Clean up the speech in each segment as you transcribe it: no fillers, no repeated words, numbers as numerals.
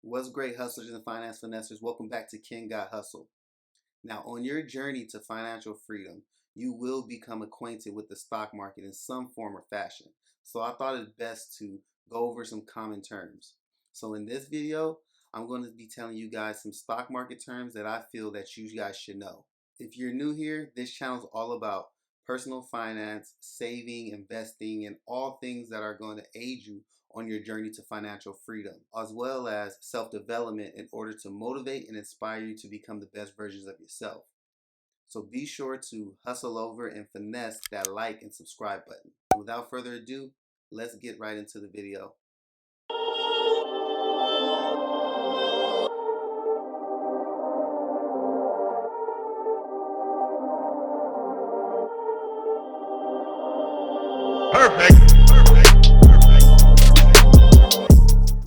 What's great, hustlers and finance finessers? Welcome back to Ken Got Hustle. Now, on your journey to financial freedom, you will become acquainted with the stock market in some form or fashion. So I thought it best to go over some common terms. So in this video, I'm going to be telling you guys some stock market terms that I feel that you guys should know. If you're new here, this channel is all about personal finance, saving, investing, and all things that are going to aid you on your journey to financial freedom, as well as self-development in order to motivate and inspire you to become the best versions of yourself. So be sure to hustle over and finesse that like and subscribe button. Without further ado, let's get right into the video.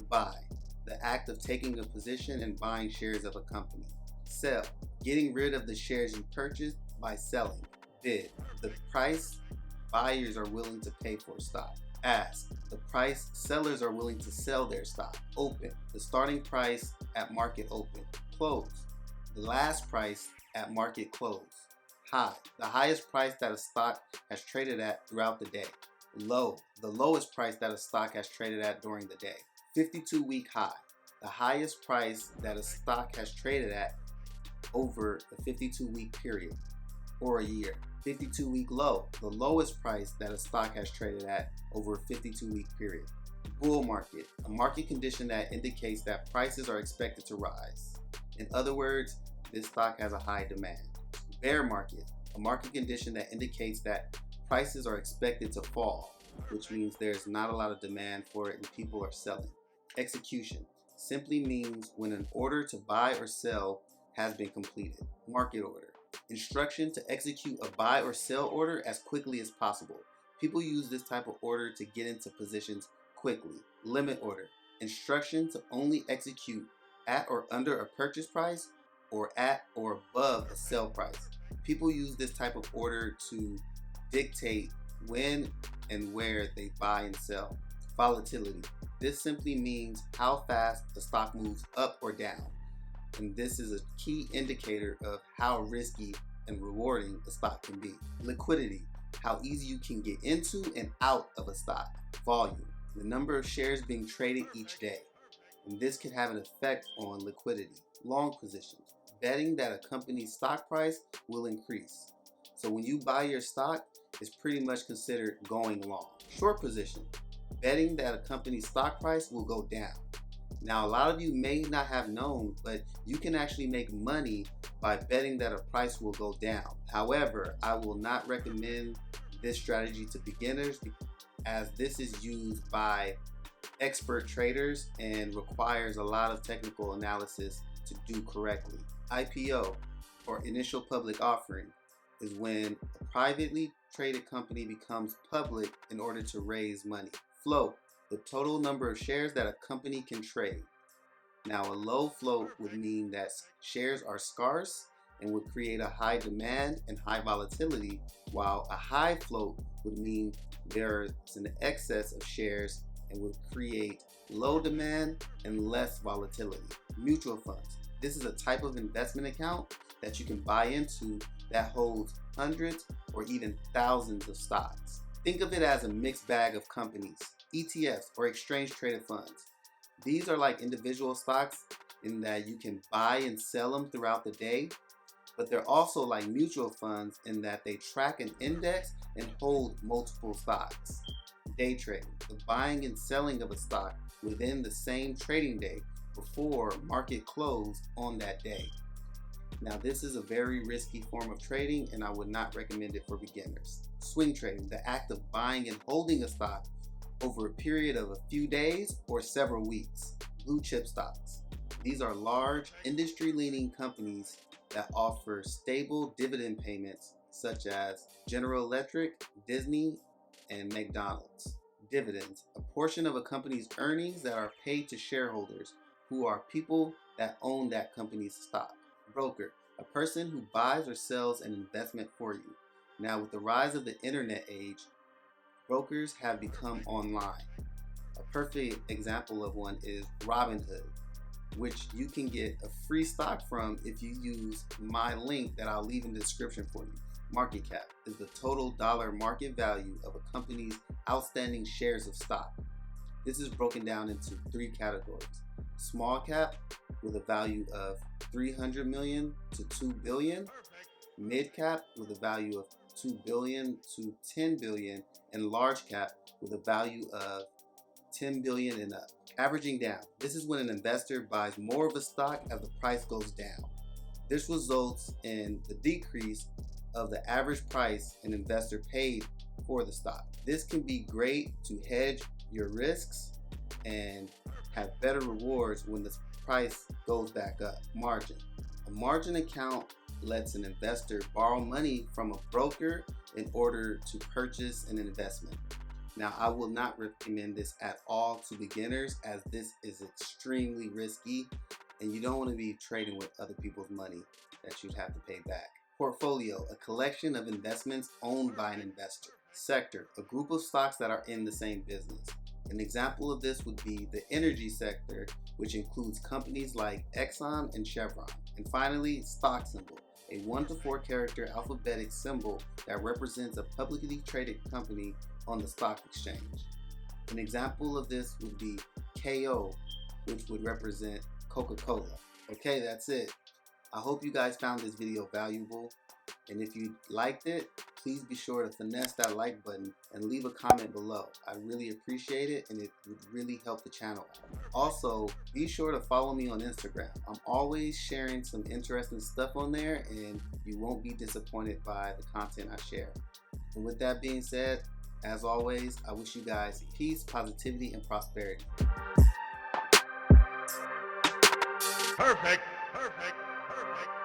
Buy, the act of taking a position and buying shares of a company. Sell, getting rid of the shares you purchased by selling. Bid, the price buyers are willing to pay for stock. Ask, the price sellers are willing to sell their stock. Open, the starting price at market open. Close, the last price at market close. High, the highest price that a stock has traded at throughout the day. Low, the lowest price that a stock has traded at during the day. 52-week high, the highest price that a stock has traded at over a 52-week period or a year. 52-week low, the lowest price that a stock has traded at over a 52-week period. Bull market, a market condition that indicates that prices are expected to rise. In other words, this stock has a high demand. Bear market, a market condition that indicates that prices are expected to fall, which means there's not a lot of demand for it and people are selling. Execution simply means when an order to buy or sell has been completed. Market order, instruction to execute a buy or sell order as quickly as possible. People use this type of order to get into positions quickly. Limit order, instruction to only execute at or under a purchase price or at or above a sell price. People use this type of order to dictate when and where they buy and sell. Volatility, this simply means how fast the stock moves up or down, and this is a key indicator of how risky and rewarding a stock can be. Liquidity, how easy you can get into and out of a stock. Volume, the number of shares being traded each day, and this can have an effect on liquidity. Long positions, betting that a company's stock price will increase. So when you buy your stock, it's pretty much considered going long. Short position, betting that a company's stock price will go down. Now, a lot of you may not have known, but you can actually make money by betting that a price will go down. However, I will not recommend this strategy to beginners as this is used by expert traders and requires a lot of technical analysis to do correctly. IPO, or initial public offering, is when a privately traded company becomes public in order to raise money. Float, the total number of shares that a company can trade. Now, a low float would mean that shares are scarce and would create a high demand and high volatility, while a high float would mean there's an excess of shares and would create low demand and less volatility. Mutual funds, this is a type of investment account that you can buy into that holds hundreds or even thousands of stocks. Think of it as a mixed bag of companies. ETFs, or exchange traded funds. These are like individual stocks in that you can buy and sell them throughout the day, but they're also like mutual funds in that they track an index and hold multiple stocks. Day trading, the buying and selling of a stock within the same trading day before market close on that day. Now, this is a very risky form of trading and I would not recommend it for beginners. Swing trading, the act of buying and holding a stock over a period of a few days or several weeks. Blue chip stocks, these are large industry-leading companies that offer stable dividend payments such as General Electric, Disney, and McDonald's. Dividends, a portion of a company's earnings that are paid to shareholders who are people that own that company's stock. Broker, a person who buys or sells an investment for you. Now, with the rise of the internet age, brokers have become online. A perfect example of one is Robinhood. which you can get a free stock from if you use my link that I'll leave in the description for you. Market cap is the total dollar market value of a company's outstanding shares of stock. This is broken down into 3 categories. Small cap with a value of 300 million to 2 billion, mid cap with a value of 2 billion to 10 billion, and large cap with a value of 10 billion and up. Averaging down. This is when an investor buys more of a stock as the price goes down. This results in the decrease of the average price an investor paid for the stock. This can be great to hedge your risks and have better rewards when the price goes back up. Margin. A margin account lets an investor borrow money from a broker in order to purchase an investment. Now, I will not recommend this at all to beginners, as this is extremely risky and you don't want to be trading with other people's money that you'd have to pay back. Portfolio, a collection of investments owned by an investor. Sector, a group of stocks that are in the same business. An example of this would be the energy sector, which includes companies like Exxon and Chevron. And finally, stock symbol, a 1 to 4 character alphabetic symbol that represents a publicly traded company on the stock exchange. An example of this would be KO, which would represent Coca-Cola. Okay, that's it. I hope you guys found this video valuable, and if you liked it, please be sure to finesse that like button and leave a comment below. I really appreciate it, and it would really help the channel. Also, be sure to follow me on Instagram. I'm always sharing some interesting stuff on there, and you won't be disappointed by the content I share. And with that being said, as always, I wish you guys peace, positivity, and prosperity. Perfect, perfect, perfect.